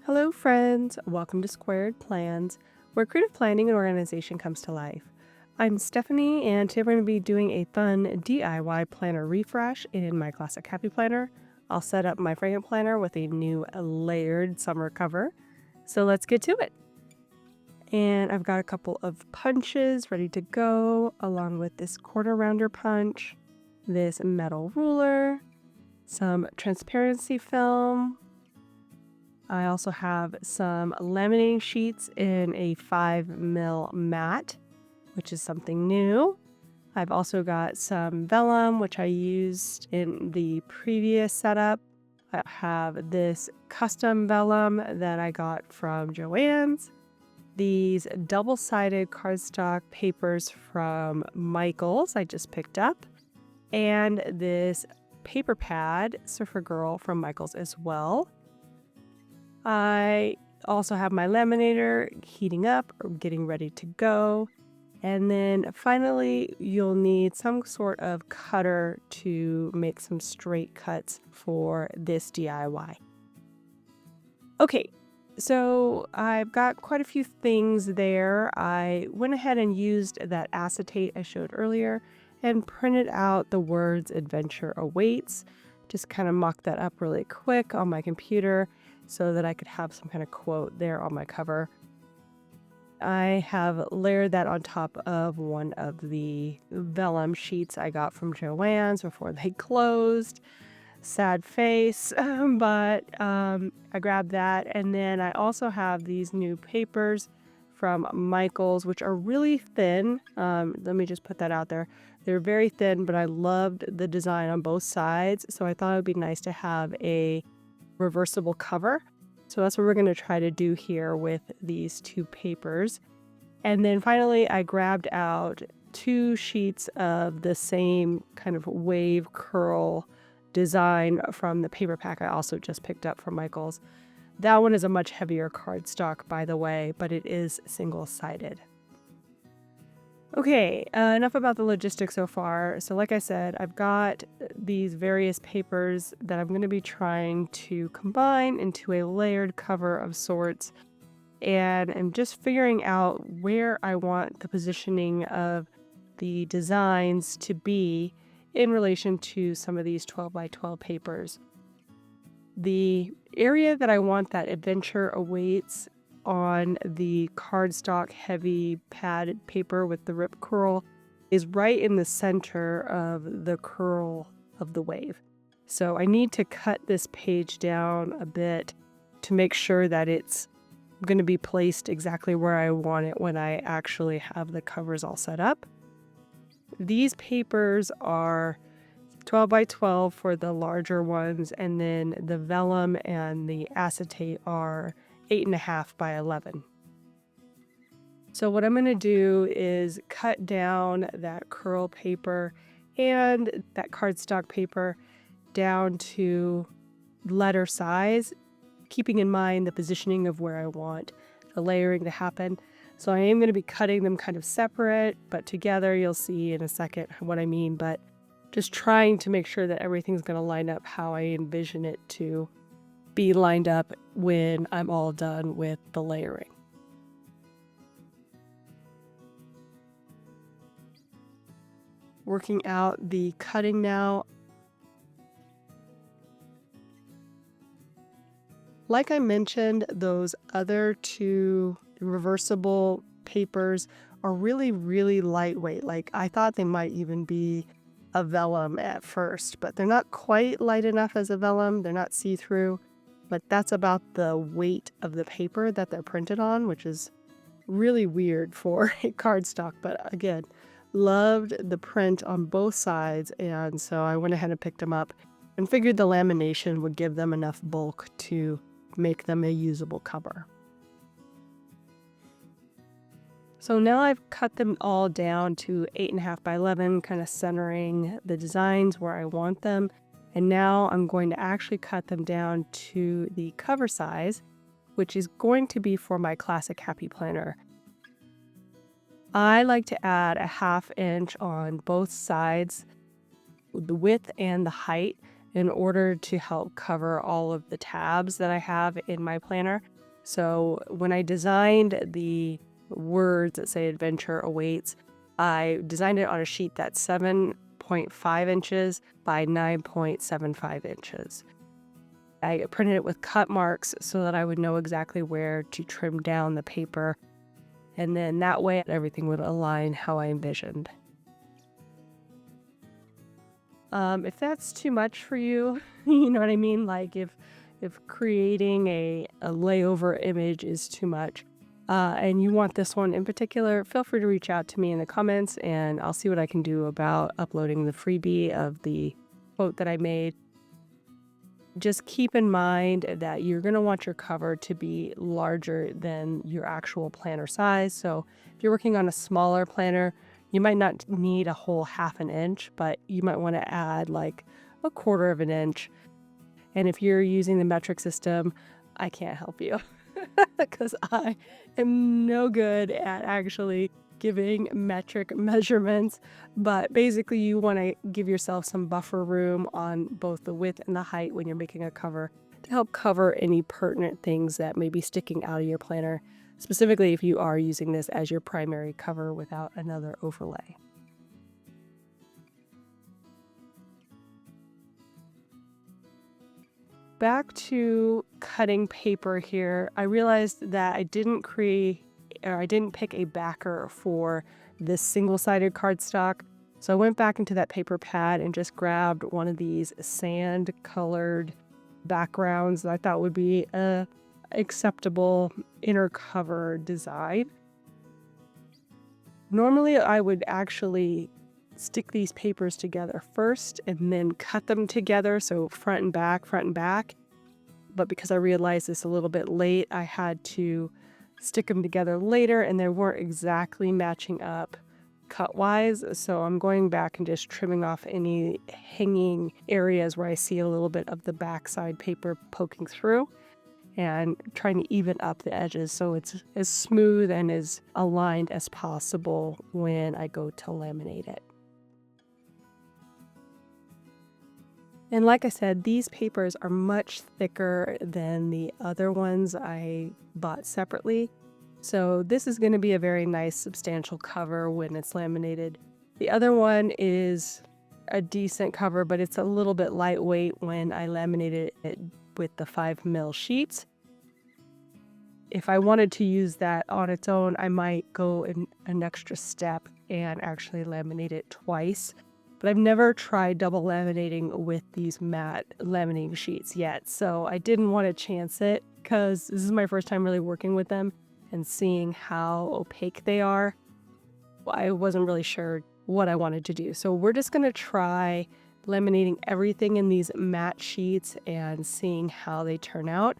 Hello, friends. Welcome to Squaird Plans, where creative planning and organization comes to life. I'm Stephanie, and today we're going to be doing a fun DIY planner refresh in my classic Happy Planner. I'll set up my frankenplanner with a new layered summer cover. So let's get to it. And I've got a couple of punches ready to go, along with this quarter rounder punch, this metal ruler, some transparency film. I also have some laminating sheets in a 5mm mat, which is something new. I've also got some vellum, which I used in the previous setup. I have this custom vellum that I got from Joann's. These double-sided cardstock papers from Michael's I just picked up. And this paper pad, Surfer Girl, from Michael's as well. I also have my laminator heating up or getting ready to go. And then finally, you'll need some sort of cutter to make some straight cuts for this DIY. Okay, so I've got quite a few things there. I went ahead and used that acetate I showed earlier and printed out the words "Adventure Awaits." Just kind of mocked that up really quick on my computer so that I could have some kind of quote there on my cover. I have layered that on top of one of the vellum sheets I got from Joann's before they closed. Sad face, but I grabbed that. And then I also have these new papers from Michael's, which are really thin. Let me just put that out there. They're very thin, but I loved the design on both sides. So I thought it would be nice to have a reversible cover. So that's what we're going to try to do here with these two papers. And then finally, I grabbed out 2 sheets of the same kind of wave curl design from the paper pack I also just picked up from Michael's. That one is a much heavier cardstock, by the way, but it is single-sided. Okay, enough about the logistics so far. So like I said, I've got these various papers that I'm going to be trying to combine into a layered cover of sorts. And I'm just figuring out where I want the positioning of the designs to be in relation to some of these 12 by 12 papers. The area that I want that adventure awaits on the cardstock heavy padded paper with the rip curl is right in the center of the curl of the wave. So I need to cut this page down a bit to make sure that it's going to be placed exactly where I want it when I actually have the covers all set up. These papers are 12 by 12 for the larger ones, and then the vellum and the acetate are 8.5 by 11. So what I'm going to do is cut down that curl paper and that cardstock paper down to letter size, keeping in mind the positioning of where I want the layering to happen. So I am going to be cutting them kind of separate, but together. You'll see in a second what I mean, but just trying to make sure that everything's going to line up how I envision it to be lined up when I'm all done with the layering. Working out the cutting now. Like I mentioned, those other 2 reversible papers are really, really lightweight. Like I thought they might even be a vellum at first, but they're not quite light enough as a vellum. They're not see-through, but that's about the weight of the paper that they're printed on, which is really weird for a cardstock. But again, loved the print on both sides, and so I went ahead and picked them up and figured the lamination would give them enough bulk to make them a usable cover. So now I've cut them all down to 8.5 by 11, kind of centering the designs where I want them. And now I'm going to actually cut them down to the cover size, which is going to be for my classic Happy Planner. I like to add a 1/2 inch on both sides, the width and the height, in order to help cover all of the tabs that I have in my planner. So when I designed the words that say adventure awaits, I designed it on a sheet that's 7.5 inches by 9.75 inches. I printed it with cut marks so that I would know exactly where to trim down the paper. And then that way everything would align how I envisioned. If that's too much for you, you know what I mean? Like if creating a layover image is too much, and you want this one in particular, feel free to reach out to me in the comments and I'll see what I can do about uploading the freebie of the quote that I made. Just keep in mind that you're going to want your cover to be larger than your actual planner size. So if you're working on a smaller planner, you might not need a whole 1/2 inch, but you might want to add like 1/4 of an inch. And if you're using the metric system, I can't help you because I am no good at actually giving metric measurements. But basically, you want to give yourself some buffer room on both the width and the height when you're making a cover to help cover any pertinent things that may be sticking out of your planner, specifically if you are using this as your primary cover without another overlay. Back to cutting paper here, I realized that I didn't pick a backer for this single-sided cardstock. So I went back into that paper pad and just grabbed one of these sand-colored backgrounds that I thought would be a acceptable inner cover design. Normally, I would actually stick these papers together first and then cut them together, so front and back, front and back. But because I realized this a little bit late, I had to stick them together later and they weren't exactly matching up cut-wise. So I'm going back and just trimming off any hanging areas where I see a little bit of the backside paper poking through and trying to even up the edges so it's as smooth and as aligned as possible when I go to laminate it. And like I said, these papers are much thicker than the other ones I bought separately. So this is going to be a very nice substantial cover when it's laminated. The other one is a decent cover, but it's a little bit lightweight when I laminated it with the 5mm sheets. If I wanted to use that on its own, I might go in an extra step and actually laminate it twice. But I've never tried double laminating with these matte laminating sheets yet, so I didn't want to chance it because this is my first time really working with them and seeing how opaque they are. I wasn't really sure what I wanted to do, so we're just going to try laminating everything in these matte sheets and seeing how they turn out.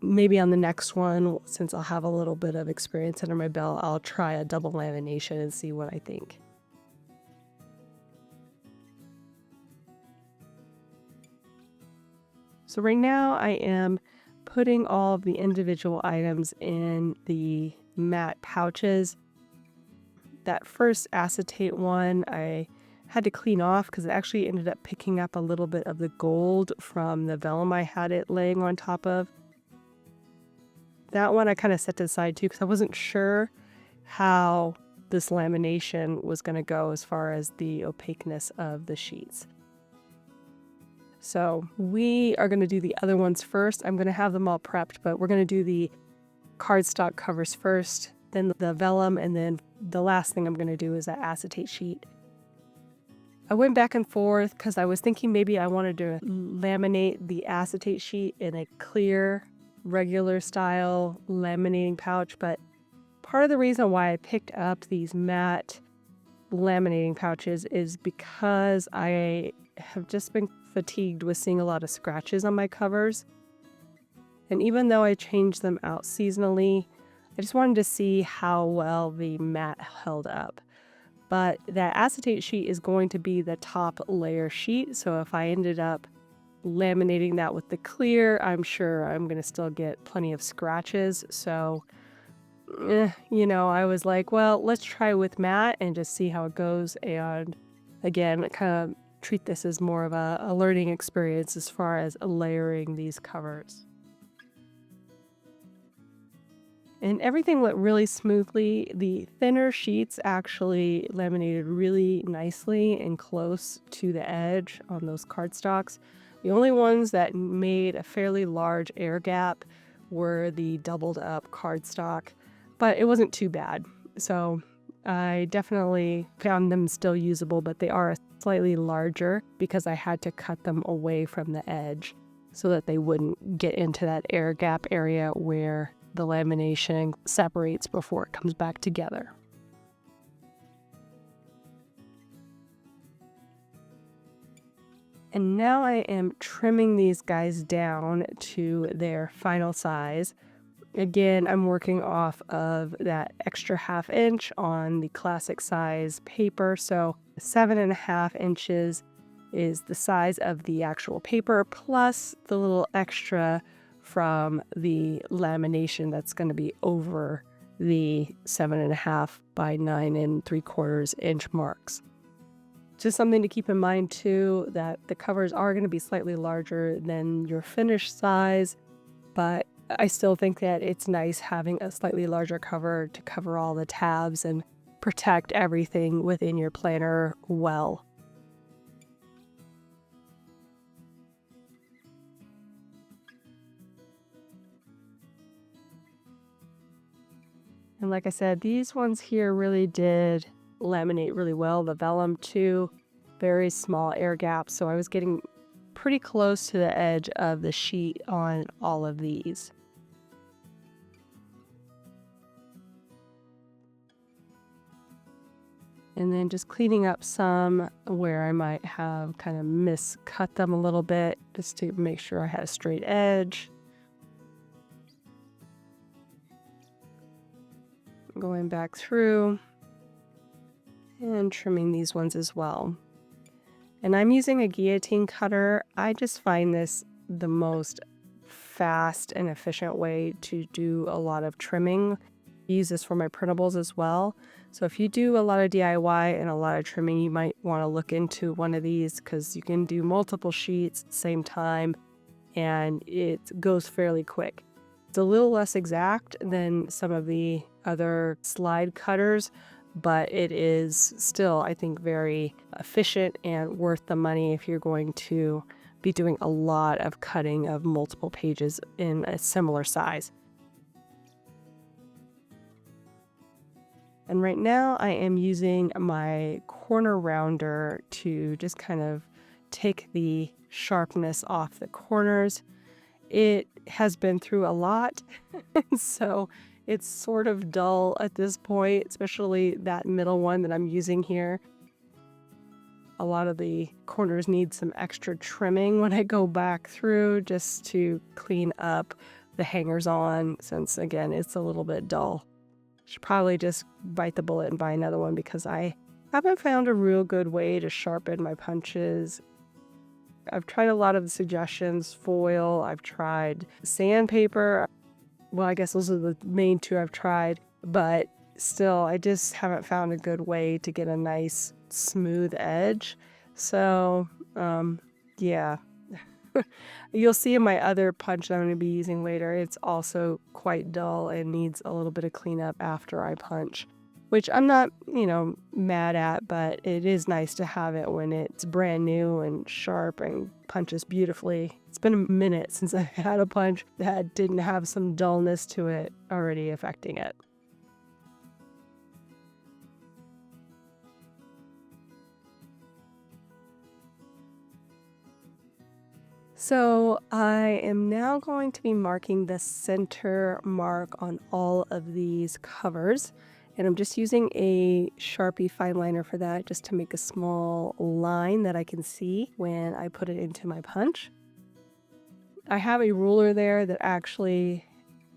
Maybe on the next one, since I'll have a little bit of experience under my belt, I'll try a double lamination and see what I think. So right now I am putting all of the individual items in the matte pouches. That first acetate one I had to clean off because it actually ended up picking up a little bit of the gold from the vellum I had it laying on top of. That one I kind of set to the side too because I wasn't sure how this lamination was going to go as far as the opaqueness of the sheets. So we are going to do the other ones first. I'm going to have them all prepped, but we're going to do the cardstock covers first, then the vellum, and then the last thing I'm going to do is that acetate sheet. I went back and forth because I was thinking maybe I wanted to laminate the acetate sheet in a clear, regular style laminating pouch, but part of the reason why I picked up these matte laminating pouches is because I have just been fatigued with seeing a lot of scratches on my covers. And even though I changed them out seasonally, I just wanted to see how well the matte held up. But that acetate sheet is going to be the top layer sheet, so if I ended up laminating that with the clear, I'm sure I'm going to still get plenty of scratches. So, I was like, well, let's try with matte and just see how it goes. And again, kind of treat this as more of a learning experience as far as layering these covers. And everything went really smoothly. The thinner sheets actually laminated really nicely and close to the edge on those cardstocks. The only ones that made a fairly large air gap were the doubled up cardstock, but it wasn't too bad. So I definitely found them still usable, but they are slightly larger because I had to cut them away from the edge so that they wouldn't get into that air gap area where the lamination separates before it comes back together. And now I am trimming these guys down to their final size. Again, I'm working off of that extra 1/2 inch on the classic size paper. So 7.5 inches is the size of the actual paper plus the little extra from the lamination that's going to be over the 7.5 by 9 3/4 inch marks. Just something to keep in mind too, that the covers are going to be slightly larger than your finished size, but I still think that it's nice having a slightly larger cover to cover all the tabs and protect everything within your planner well. And like I said, these ones here really did laminate really well. The vellum too, very small air gaps. So I was getting pretty close to the edge of the sheet on all of these. And then just cleaning up some where I might have kind of miscut them a little bit just to make sure I had a straight edge. Going back through and trimming these ones as well. And I'm using a guillotine cutter. I just find this the most fast and efficient way to do a lot of trimming. I use this for my printables as well. So if you do a lot of DIY and a lot of trimming, you might want to look into one of these because you can do multiple sheets at the same time and it goes fairly quick. It's a little less exact than some of the other slide cutters, but it is still, I think, very efficient and worth the money if you're going to be doing a lot of cutting of multiple pages in a similar size. And right now I am using my corner rounder to just kind of take the sharpness off the corners. It has been through a lot, so it's sort of dull at this point, especially that middle one that I'm using here. A lot of the corners need some extra trimming when I go back through just to clean up the hangers on, since again, it's a little bit dull. Should probably just bite the bullet and buy another one because I haven't found a real good way to sharpen my punches. I've tried a lot of the suggestions, foil, I've tried sandpaper. Well, I guess those are the main two I've tried, but still, I just haven't found a good way to get a nice smooth edge. So, yeah. You'll see in my other punch that I'm going to be using later, it's also quite dull and needs a little bit of cleanup after I punch, which I'm not, mad at, but it is nice to have it when it's brand new and sharp and punches beautifully. It's been a minute since I had a punch that didn't have some dullness to it already affecting it. So I am now going to be marking the center mark on all of these covers. And I'm just using a Sharpie fine liner for that, just to make a small line that I can see when I put it into my punch. I have a ruler there that actually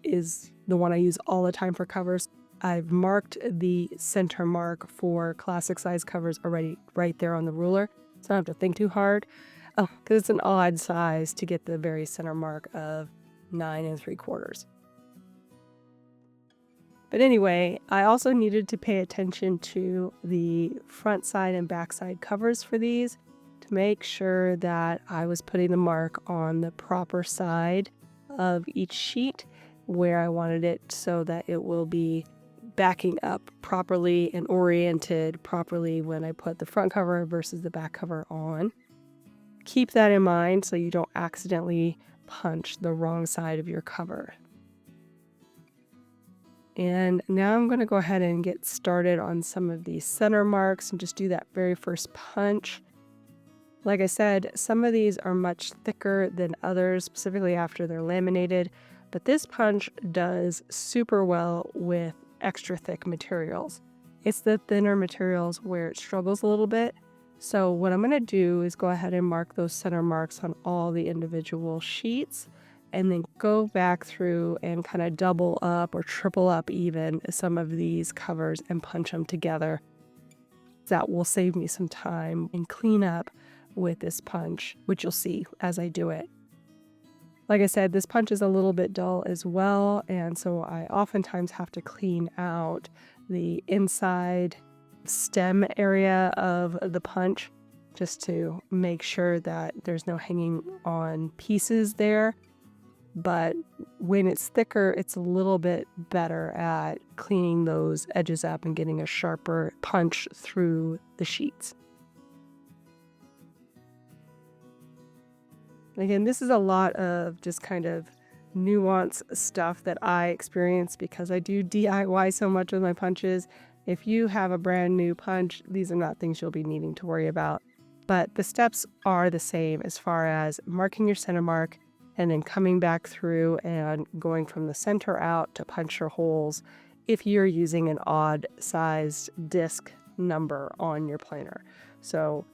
is the one I use all the time for covers. I've marked the center mark for classic size covers already right there on the ruler, so I don't have to think too hard. Oh, because it's an odd size to get the very center mark of 9 3/4. But anyway, I also needed to pay attention to the front side and back side covers for these to to make sure that I was putting the mark on the proper side of each sheet where I wanted it so that it will be backing up properly and oriented properly when I put the front cover versus the back cover on. Keep that in mind so you don't accidentally punch the wrong side of your cover. And now I'm going to go ahead and get started on some of these center marks and just do that very first punch. Like I said, some of these are much thicker than others, specifically after they're laminated, but this punch does super well with extra thick materials. It's the thinner materials where it struggles a little bit. So what I'm going to do is go ahead and mark those center marks on all the individual sheets, and then go back through and kind of double up or triple up even some of these covers and punch them together. That will save me some time and clean up with this punch, which you'll see as I do it. Like I said, this punch is a little bit dull as well, and so I oftentimes have to clean out the inside stem area of the punch just to make sure that there's no hanging on pieces there. But when it's thicker, it's a little bit better at cleaning those edges up and getting a sharper punch through the sheets. Again, this is a lot of just kind of nuance stuff that I experience because I do DIY so much with my punches. If you have a brand new punch, these are not things you'll be needing to worry about. But the steps are the same as far as marking your center mark and then coming back through and going from the center out to punch your holes if you're using an odd sized disc number on your planner. So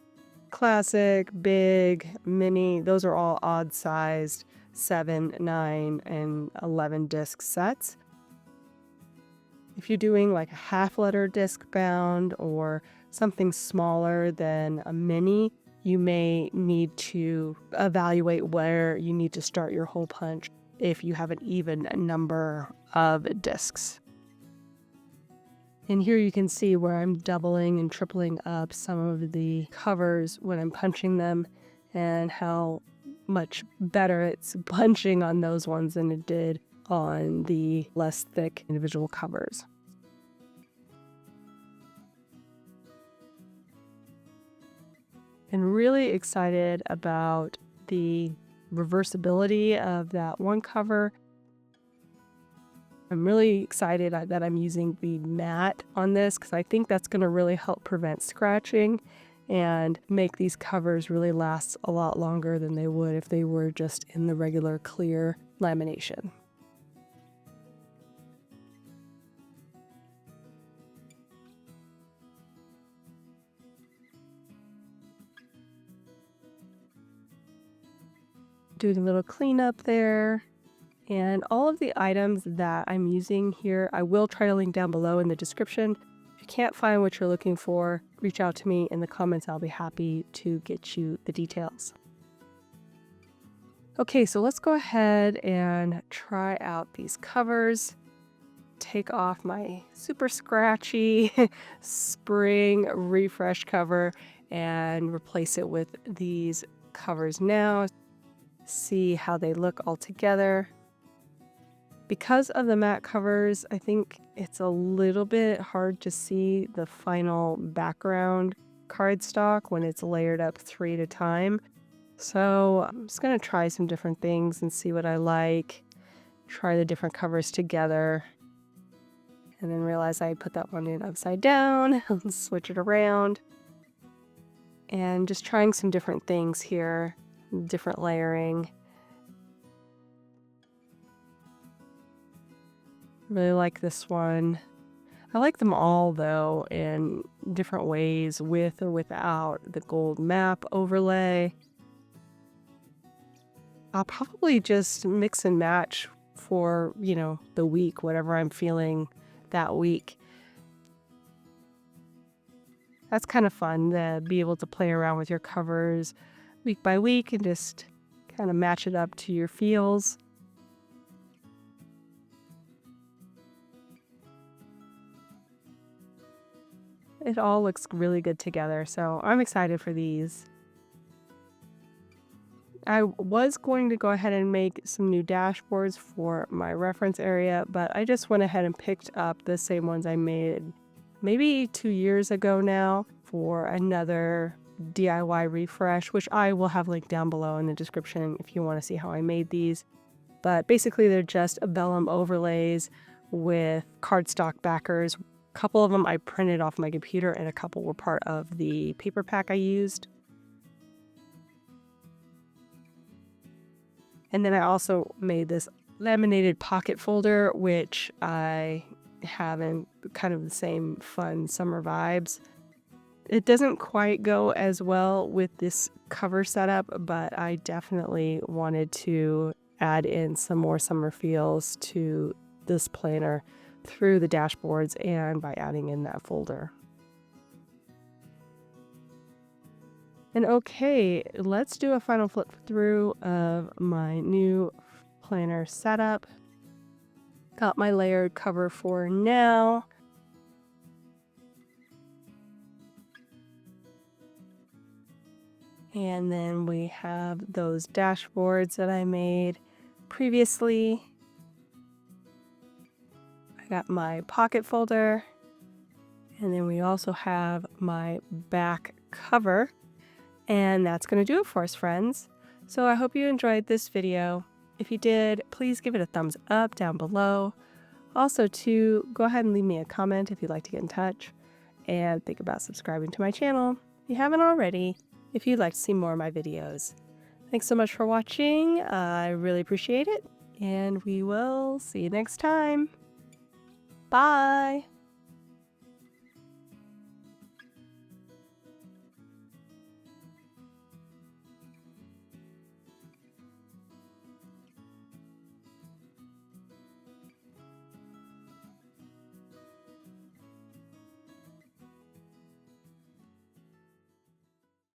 classic, big, mini, those are all odd sized 7, 9, and 11 disc sets. If you're doing like a half letter disc bound or something smaller than a mini, you may need to evaluate where you need to start your hole punch if you have an even number of discs. And here you can see where I'm doubling and tripling up some of the covers when I'm punching them and how much better it's punching on those ones than it did on the less thick individual covers. And really excited about the reversibility of that one cover. I'm really excited that I'm using the matte on this because I think that's going to really help prevent scratching and make these covers really last a lot longer than they would if they were just in the regular clear lamination. Doing a little cleanup there. And all of the items that I'm using here, I will try to link down below in the description. If you can't find what you're looking for, reach out to me in the comments. I'll be happy to get you the details. Okay, so let's go ahead and try out these covers. Take off my super scratchy spring refresh cover and replace it with these covers now. See how they look all together. Because of the matte covers, I think it's a little bit hard to see the final background cardstock when it's layered up 3 at a time. So I'm just going to try some different things and see what I like. Try the different covers together. And then realize I put that one in upside down and switch it around. And just trying some different things here, different layering. Really like this one. I like them all though in different ways, with or without the gold map overlay. I'll probably just mix and match for, the week, whatever I'm feeling that week. That's kind of fun to be able to play around with your covers week by week and just kind of match it up to your feels. It all looks really good together, so I'm excited for these. I was going to go ahead and make some new dashboards for my reference area, but I just went ahead and picked up the same ones I made maybe 2 years ago now for another DIY refresh, which I will have linked down below in the description if you want to see how I made these. But basically they're just vellum overlays with cardstock backers. A couple of them I printed off my computer and a couple were part of the paper pack I used. And then I also made this laminated pocket folder, which I have in kind of the same fun summer vibes. It doesn't quite go as well with this cover setup, but I definitely wanted to add in some more summer feels to this planner through the dashboards and by adding in that folder. And okay, let's do a final flip through of my new planner setup. Got my layered cover for now. And then we have those dashboards that I made previously. I got my pocket folder. And then we also have my back cover. And that's going to do it for us, friends. So I hope you enjoyed this video. If you did, please give it a thumbs up down below. Also, go ahead and leave me a comment if you'd like to get in touch. And think about subscribing to my channel if you haven't already, if you'd like to see more of my videos. Thanks so much for watching. I really appreciate it. And we will see you next time. Bye!